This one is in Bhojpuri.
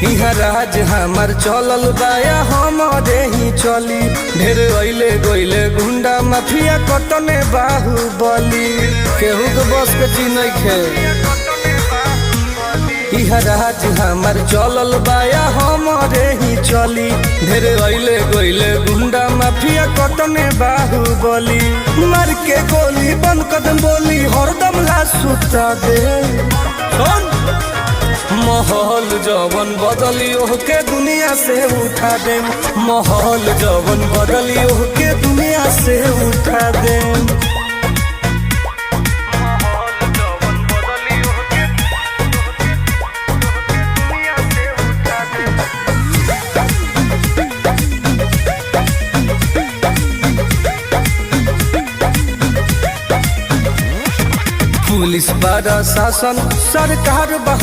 इहा राज हमार चलल बाया हमारे ही चली। ढेर अइले गइले गुंडा माफिया कटने बाहुबली, केहू के बस के चीज नइखे। इहा राज हमार चलल बाया हमारे ही चली। ढेर अइले गइले गुंडा माफिया कटने बाहुबली, मार के गोली बंद कदम बोली हरदम ला सुता दे। माहौल जवन बदली ओहके दुनिया से उठा दे। माहौल जवन बदली ओहके दुनिया से उठा दे। पुलिस प्रशासन सरकार बा